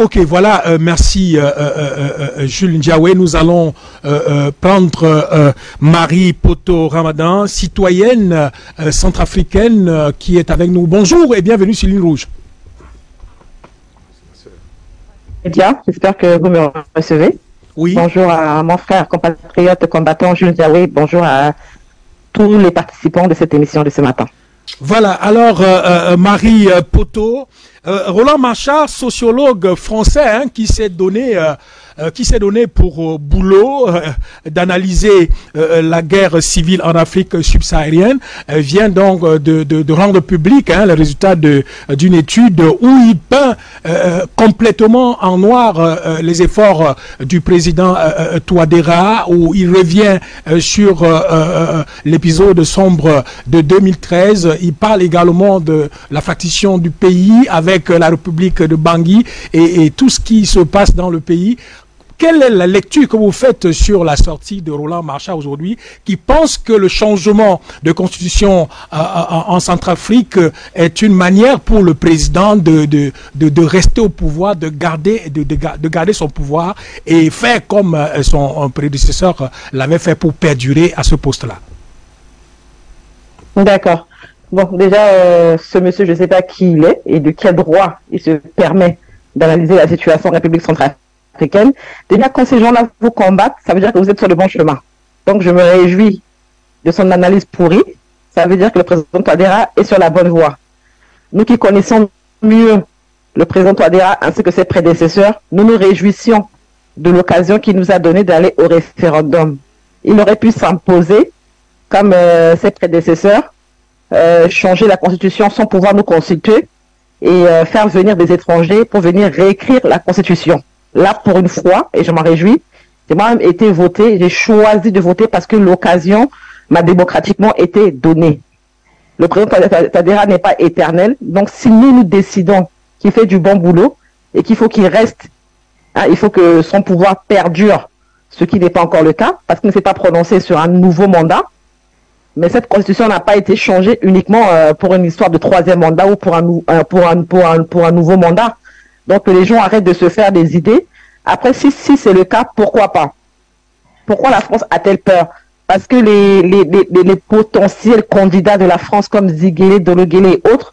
Ok, voilà, merci Jules Ndiaye. Nous allons prendre Marie Poto Ramadan, citoyenne centrafricaine qui est avec nous. Bonjour et bienvenue sur Ligne Rouge. Bien, j'espère que vous me recevez. Oui. Bonjour à mon frère, compatriote, combattant Jules Ndiaye. Bonjour à tous les participants de cette émission de ce matin. Voilà, alors Marie Poto, Roland Marchal, sociologue français, hein, qui s'est donné pour boulot d'analyser la guerre civile en Afrique subsaharienne, vient donc de rendre public le résultat d'une étude où il peint complètement en noir les efforts du président Touadéra, où il revient sur l'épisode sombre de 2013. Il parle également de la fractition du pays avec la République de Bangui et tout ce qui se passe dans le pays. Quelle est la lecture que vous faites sur la sortie de Roland Marchal aujourd'hui, qui pense que le changement de constitution en Centrafrique est une manière pour le président de rester au pouvoir, de garder son pouvoir et faire comme son prédécesseur l'avait fait pour perdurer à ce poste-là? D'accord. Bon, déjà, ce monsieur, je ne sais pas qui il est et de quel droit il se permet d'analyser la situation en République centrafricaine. Déjà, quand ces gens-là vous combattent, ça veut dire que vous êtes sur le bon chemin. Donc, je me réjouis de son analyse pourrie. Ça veut dire que le président Touadéra est sur la bonne voie. Nous qui connaissons mieux le président Touadéra ainsi que ses prédécesseurs, nous nous réjouissions de l'occasion qu'il nous a donnée d'aller au référendum. Il aurait pu s'imposer, comme ses prédécesseurs, changer la constitution sans pouvoir nous consulter et faire venir des étrangers pour venir réécrire la constitution. Là, pour une fois, et je m'en réjouis, j'ai moi-même été voté, j'ai choisi de voter parce que l'occasion m'a démocratiquement été donnée. Le président Touadéra n'est pas éternel, donc si nous décidons qu'il fait du bon boulot et qu'il faut qu'il reste, il faut que son pouvoir perdure, ce qui n'est pas encore le cas, parce qu'il ne s'est pas prononcé sur un nouveau mandat. Mais cette constitution n'a pas été changée uniquement pour une histoire de troisième mandat ou pour un nouveau mandat. Donc les gens arrêtent de se faire des idées. Après, si c'est le cas, pourquoi pas? Pourquoi la France a-t-elle peur? Parce que les potentiels candidats de la France comme Ziguélé, Dologuélé et autres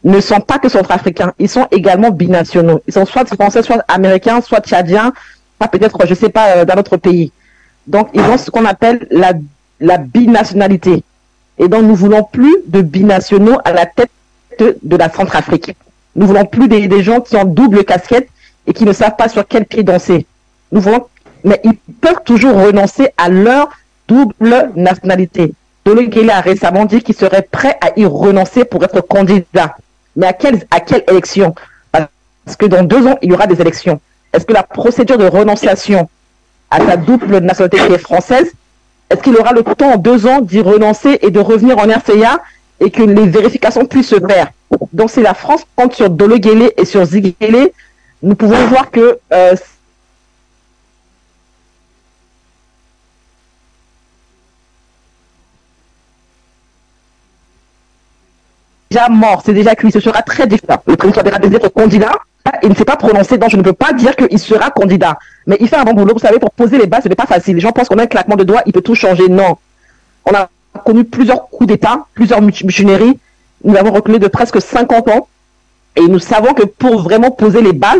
ne sont pas que centrafricains. Ils sont également binationaux. Ils sont soit français, soit américains, soit tchadiens, soit peut-être, je ne sais pas, dans notre pays. Donc ils ont ce qu'on appelle la binationalité. Et donc, nous voulons plus de binationaux à la tête de la Centrafrique. Nous voulons plus des gens qui ont double casquette et qui ne savent pas sur quel pied danser. Nous voulons, mais ils peuvent toujours renoncer à leur double nationalité. Dologuélé a récemment dit qu'il serait prêt à y renoncer pour être candidat. Mais à quelle élection? Parce que dans 2 ans, il y aura des élections. Est-ce que la procédure de renonciation à sa double nationalité qui est française, est-ce qu'il aura le temps en 2 ans d'y renoncer et de revenir en RCA et que les vérifications puissent se faire? Donc si la France compte sur Dologuélé et sur Ziguélé, nous pouvons voir que déjà mort, c'est déjà cuit, ce sera très différent. Le président Touadéra désire être candidat, il ne s'est pas prononcé, donc je ne peux pas dire qu'il sera candidat. Mais il fait un bon boulot, vous savez, pour poser les bases, ce n'est pas facile. Les gens pensent qu'on a un claquement de doigts, il peut tout changer. Non. On a connu plusieurs coups d'État, plusieurs mutineries. Nous avons reculé de presque 50 ans. Et nous savons que pour vraiment poser les bases,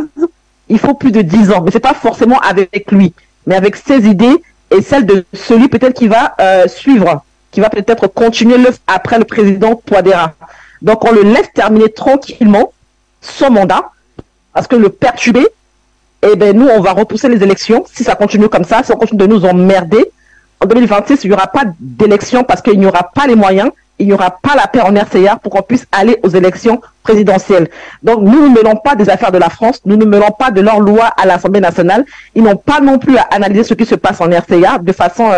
il faut plus de 10 ans. Mais ce n'est pas forcément avec lui, mais avec ses idées et celles de celui peut-être qui va suivre, qui va peut-être continuer après le président Touadéra. Donc on le laisse terminer tranquillement son mandat, parce que le perturber, eh ben nous on va repousser les élections si ça continue comme ça, si on continue de nous emmerder. En 2026, il n'y aura pas d'élection parce qu'il n'y aura pas les moyens, il n'y aura pas la paix en RCA pour qu'on puisse aller aux élections présidentielles. Donc nous ne mêlons pas des affaires de la France, nous ne mêlons pas de leurs lois à l'Assemblée nationale. Ils n'ont pas non plus à analyser ce qui se passe en RCA de façon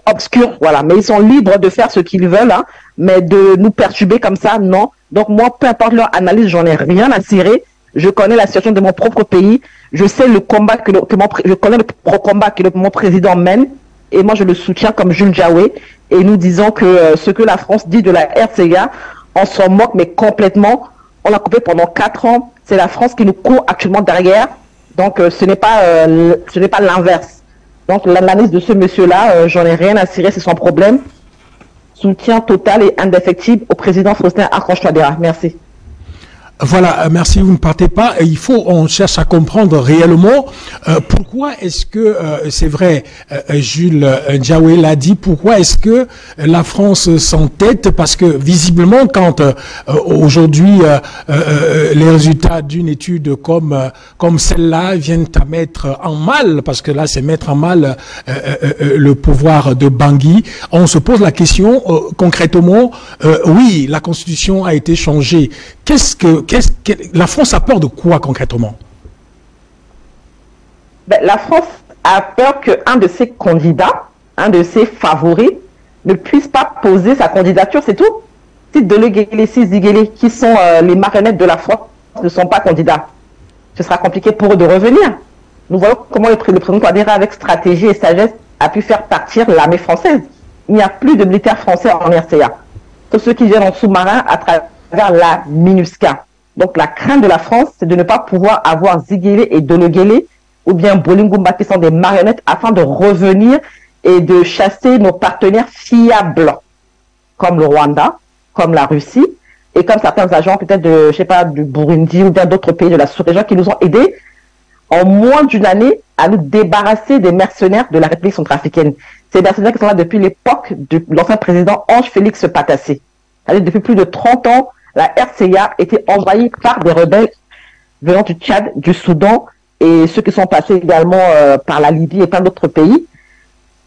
obscure, voilà. Mais ils sont libres de faire ce qu'ils veulent, hein, mais de nous perturber comme ça, non. Donc moi, peu importe leur analyse, j'en ai rien à cirer. Je connais la situation de mon propre pays. Je sais le combat je connais le combat que mon président mène. Et moi, je le soutiens comme Jules Ndiaye. Et nous disons que ce que la France dit de la RCA, on s'en moque, mais complètement. On l'a coupé pendant 4 ans. c'est la France qui nous court actuellement derrière. Donc, ce n'est pas l'inverse. Donc, l'analyse de ce monsieur-là, j'en ai rien à cirer, c'est son problème. Soutien total et indéfectible au président Faustin Archange Touadéra. Merci. Voilà, merci, vous ne partez pas. On cherche à comprendre réellement pourquoi est-ce que, c'est vrai, Jules Ndiaoué l'a dit, pourquoi est-ce que la France s'entête, parce que visiblement, quand aujourd'hui les résultats d'une étude comme celle-là viennent à mettre en mal, parce que là c'est mettre en mal le pouvoir de Bangui, on se pose la question concrètement, oui, la Constitution a été changée. La France a peur de quoi concrètement? La France a peur qu'un de ses candidats, un de ses favoris, ne puisse pas poser sa candidature, c'est tout. Si Deleguélé, si Ziguélé, qui sont les marionnettes de la France, ne sont pas candidats, ce sera compliqué pour eux de revenir. Nous voyons comment le président Touadéra, avec stratégie et sagesse, a pu faire partir l'armée française. Il n'y a plus de militaires français en RCA. Tous ceux qui viennent en sous-marin à travers la MINUSCA. Donc la crainte de la France, c'est de ne pas pouvoir avoir Ziguélé et Deleguélé ou bien Bolingumba qui sont des marionnettes afin de revenir et de chasser nos partenaires fiables comme le Rwanda, comme la Russie et comme certains agents peut-être de, je sais pas, du Burundi ou bien d'autres pays de la sous-région qui nous ont aidés en moins d'une année à nous débarrasser des mercenaires de la République centrafricaine. Ces mercenaires qui sont là depuis l'époque de l'ancien président Ange Félix Patassé. Depuis plus de 30 ans, la RCA était envahie par des rebelles venant du Tchad, du Soudan et ceux qui sont passés également par la Libye et plein d'autres pays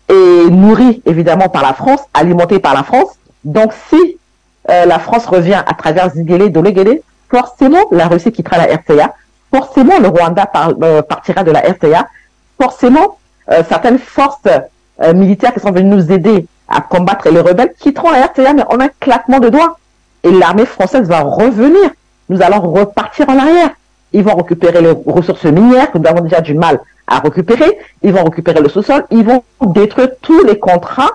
et nourris évidemment par la France, alimentés par la France. Donc si la France revient à travers Ziguélé, Deleguélé, forcément la Russie quittera la RCA, forcément le Rwanda partira de la RCA, forcément certaines forces militaires qui sont venues nous aider à combattre les rebelles quitteront la RCA mais en un claquement de doigts. Et l'armée française va revenir. Nous allons repartir en arrière. Ils vont récupérer les ressources minières que nous avons déjà du mal à récupérer. Ils vont récupérer le sous-sol. Ils vont détruire tous les contrats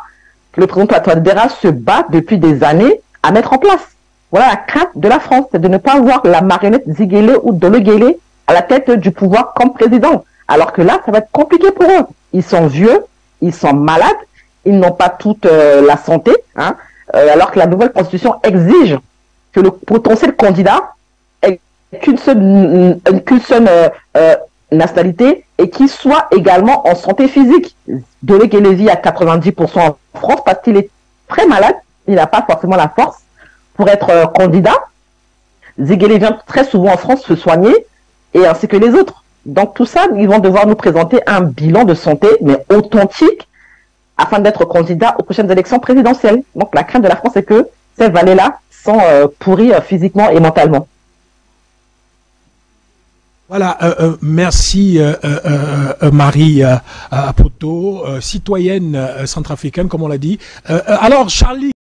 que le président Touadéra se bat depuis des années à mettre en place. Voilà la crainte de la France, c'est de ne pas avoir la marionnette Ziguélé ou Deleguélé à la tête du pouvoir comme président. Alors que là, ça va être compliqué pour eux. Ils sont vieux, ils sont malades, ils n'ont pas toute la santé, hein. Alors que la nouvelle constitution exige que le potentiel candidat ait qu'une seule nationalité et qu'il soit également en santé physique. Deleguélé vit à 90% en France parce qu'il est très malade, il n'a pas forcément la force pour être candidat. Ziguélé vient très souvent en France se soigner et ainsi que les autres. Donc tout ça, ils vont devoir nous présenter un bilan de santé, mais authentique, afin d'être candidat aux prochaines élections présidentielles. Donc la crainte de la France est que ces valets-là sont pourris physiquement et mentalement. Voilà, merci Marie Poto, citoyenne centrafricaine, comme on l'a dit. Alors Charlie,